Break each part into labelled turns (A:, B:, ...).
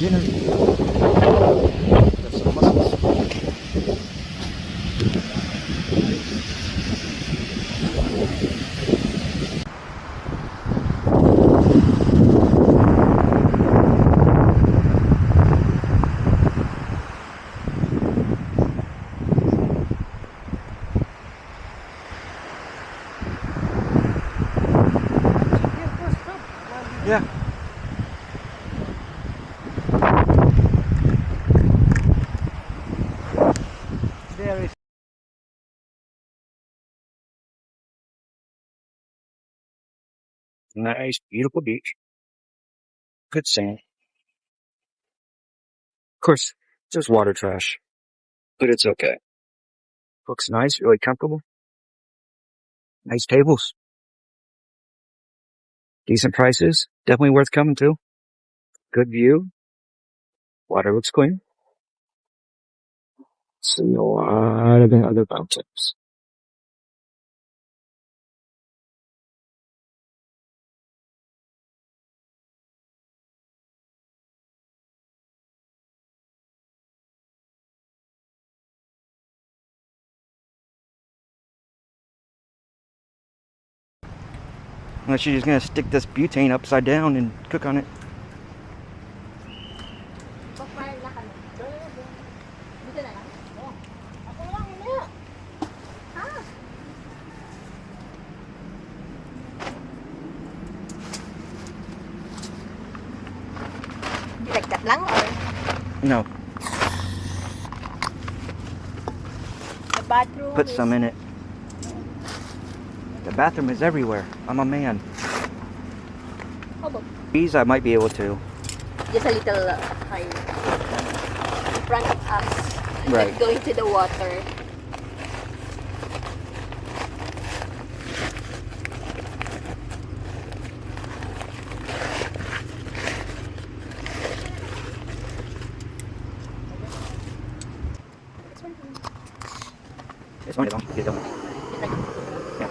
A: dinner. Got some mussels. Yeah. There is nice, beautiful beach. Good sand. Of course, just water trash, but it's okay. Looks nice, really comfortable. Nice tables. Decent prices. Definitely worth coming to. Good view. Water looks clean. See a lot of other fountains. Unless you're just gonna stick this butane upside down and cook on it.
B: Like that lang or?
A: No,
B: The bathroom
A: put
B: is...
A: some in it. The bathroom is everywhere. I'm a man.
B: How about
A: These I might be able to.
B: just a little high in front of us.
A: Right.
B: Going to the water.
A: This one is on. This one. Yeah.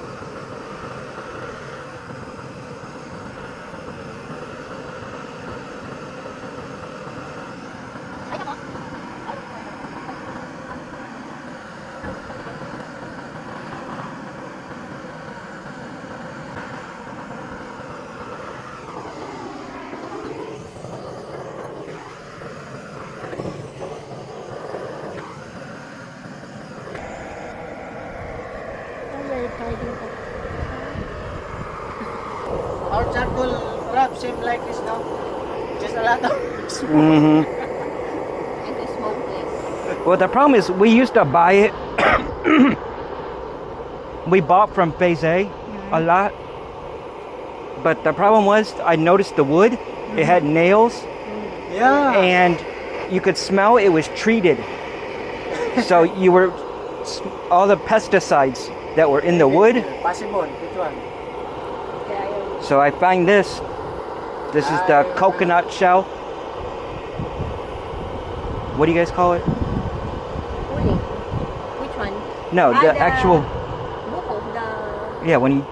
C: Our charcoal wrap seem like it's now just a lot of
A: Mm-hmm.
B: And the smokeless.
A: Well, the problem is we used to buy it. We bought from Phase A a lot. But the problem was I noticed the wood. It had nails.
C: yeah.
A: And you could smell it was treated. So you were all the pesticides that were in the wood.
C: Possible. Which one?
A: So I find this. This is the coconut shell. What do you guys call it?
B: Uli. Which one?
A: No, the
B: the
A: actual.
B: Buko, the...
A: Yeah, when you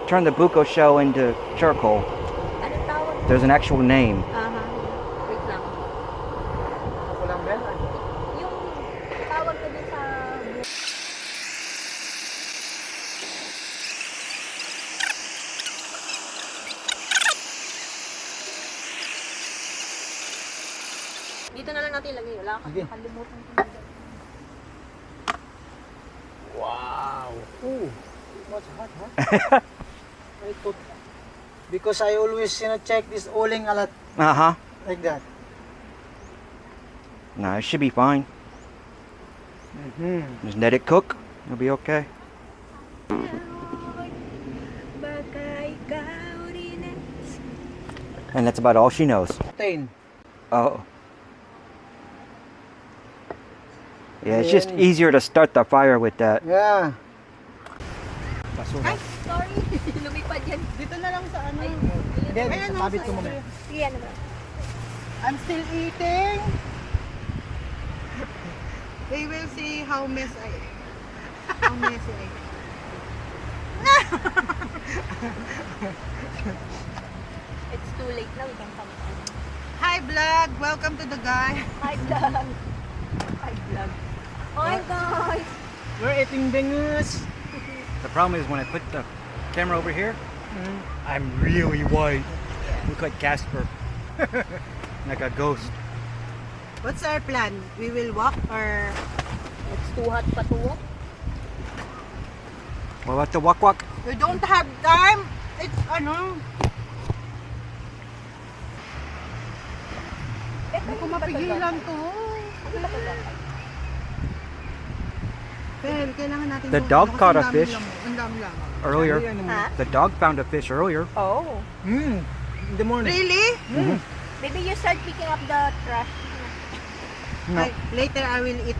A: turn the buko shell into charcoal,
B: Anong tawag?
A: there's an actual name.
B: Wait lang.
C: Kulang bell?
B: Yung tawag ko dun sa... Dito na lang natin ilagay. Wala ka.
C: Sige.
B: Nakalimutan ko.
C: Wow. Ooh. What's hot, huh? I thought, because I always check this oiling a lot
A: Uh-huh.
C: like that.
A: No, it should be fine.
C: Mm-hmm.
A: Just let it cook. It'll be okay. And that's about all she knows. Oh. Yeah, it's just easier to start the fire with that.
C: Yeah.
B: Ay, sorry. Lumipad yan.
C: Dito na lang sa ano.
B: Hindi,
C: Ayan, sabit ko muna.
B: Sige, ano ba?
C: I'm still eating.
D: They will see how messy I am. How messy I am.
B: It's too late now. We can come.
D: Hi Hi vlog, welcome to the guy.
B: Hi vlog. Hi vlog. Hi guys.
C: We're eating bangus.
A: The problem is when I put the camera over here, I'm really white. Look like Casper. Like a ghost.
D: What's our plan? We will walk or
B: It's too hot pa to walk.
A: What about the walk?
D: we don't have time? It's ano? Hindi ko mapigilan to. Pero kailangan natin
A: The dog caught a fish.
D: Ang dami lang.
A: Earlier.
B: Ha?
A: The dog found a fish earlier.
B: Oh.
C: In the morning.
D: Really?
B: Maybe you start picking up the trash.
A: No.
D: Later I will eat.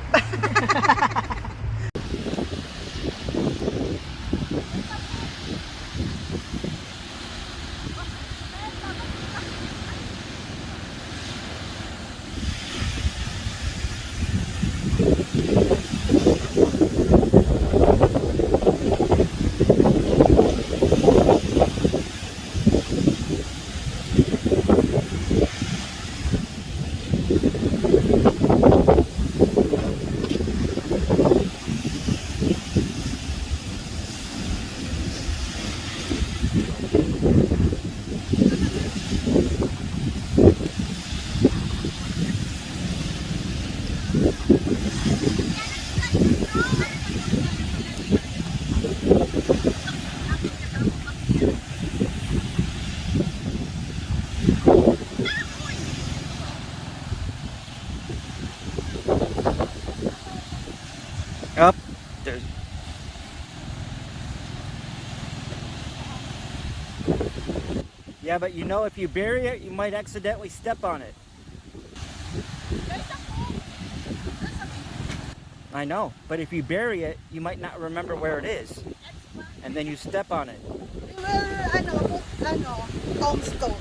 A: Up. There's. Yeah, but you know, if you bury it, you might accidentally step on it. I know, but if you bury it, you might not remember where it is, and then you step on it.
D: We will tombstone.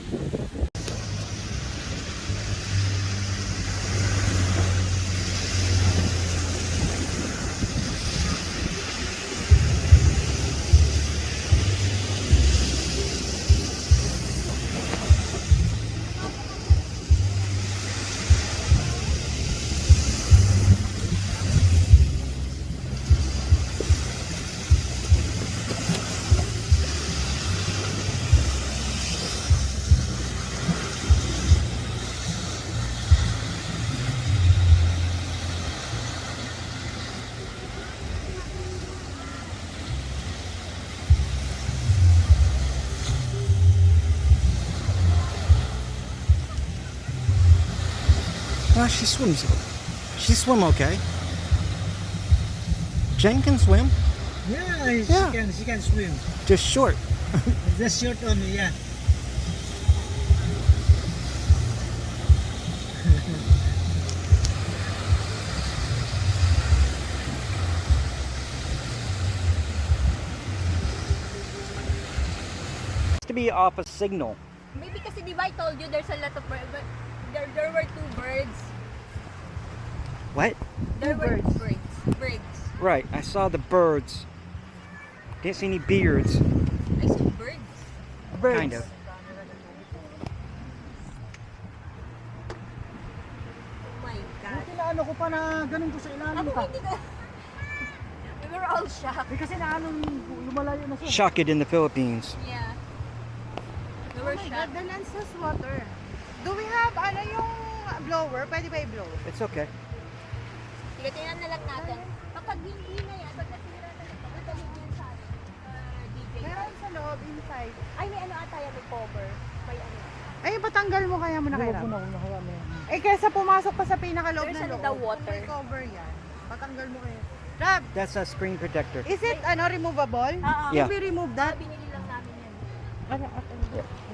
A: Well, she swims. She swim okay. Jen can swim.
C: Yeah,
A: Yeah.
C: she can swim.
A: Just short.
C: Just short only, yeah.
A: To be off a signal.
B: Maybe kasi di ba I told you there's a lot of birds, but there were two birds.
A: What?
B: There were birds. Birds.
A: Right, I saw the birds. Didn't see any beards.
B: I saw birds.
A: Kind of.
B: Oh my God.
C: Buti na ano ko pa na ganun ko sa ilalim
B: Ako
C: pa.
B: hindi ko. We were all shocked.
C: Eh, kasi na ano, lumalayo na siya.
A: Shock it in the Philippines.
B: Yeah. We
D: Oh
B: were
D: my God,
B: shocked.
D: the lens has water. Do we have yung blower? Pwede ba i-blow?
A: It's okay.
B: Sige, tingnan na lang natin. Kapag hindi na yan, pag nasira na ito, madali yan sa atin. DJ.
D: Meron sa loob, inside.
B: Ay, may ano ata yan, may cover. May ano.
D: Ay, patanggal mo kaya mo na kaya.
C: Huwag mo na, nakaya mo yan.
D: Eh, kaysa pumasok pa sa pinakaloob
B: There's
D: ng
B: ano,
D: loob.
B: the water.
D: May cover yan. Patanggal mo kaya. Rob,
A: That's a screen protector.
D: is it removable?
B: Oo.
A: Yeah.
D: Can we remove that?
B: Binili lang namin yan. Ah.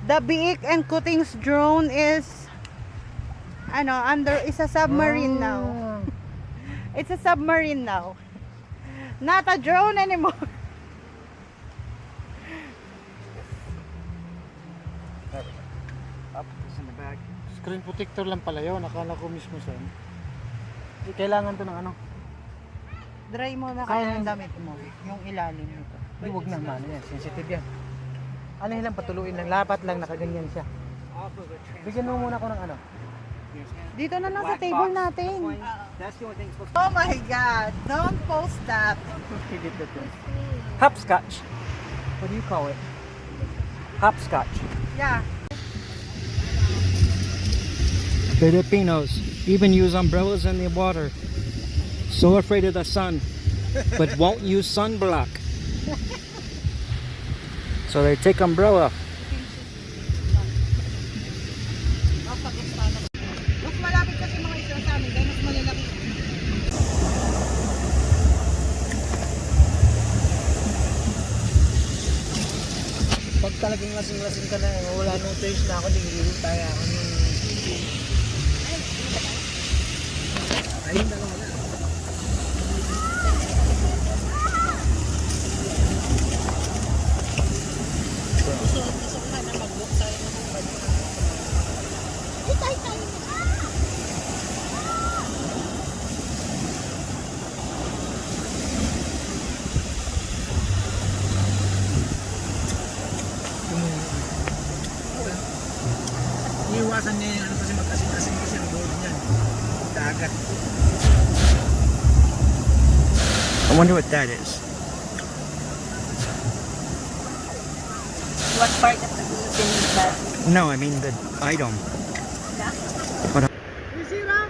D: The Biik and Cuttings drone is is a submarine now. It's a submarine now. Not a drone anymore.
A: Up, it's in the bag.
C: Screen protector lang pala yun. Akala ko mismo sa kailangan to ng ano.
D: Dry mo na kaya ng damit mo. Yung ilalim nito.
C: Ay, huwag naman yan. Sensitive yan. ano lang patuluin lang, lapat lang nakaganyan siya. Bigyan mo muna ako ng ano.
D: Dito na lang sa table natin.
C: That's the only thing supposed
D: Oh my God! Don't post that.
C: to be different. Hopscotch. What do you call it? Hopscotch.
D: Yeah.
A: Filipinos even use umbrellas in the water. So afraid of the sun, but won't use sunblock. So they take umbrella.
D: Mas malapit kasi mga isla sa amin, dahil mas malalaki.
C: Pag talagang lasing-lasing ka na, wala nung taste na ako, nililito tayo ako yung... Ayun na lang. Iiwasan niya yung ano kasi mag-asin-asin kasi ang loob niyan. Dagat.
A: I wonder what that is.
B: What part of the Philippines is that?
A: No, I mean the item.
C: You see, ma'am?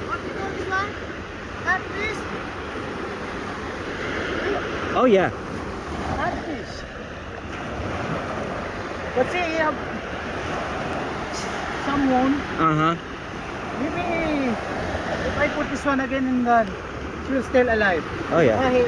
C: What you call this one? Catfish?
A: Oh yeah.
C: Catfish. Let's say you have someone.
A: Uh-huh.
C: Maybe if I put this one again in the, she will still alive.
A: Oh yeah.
C: Kahit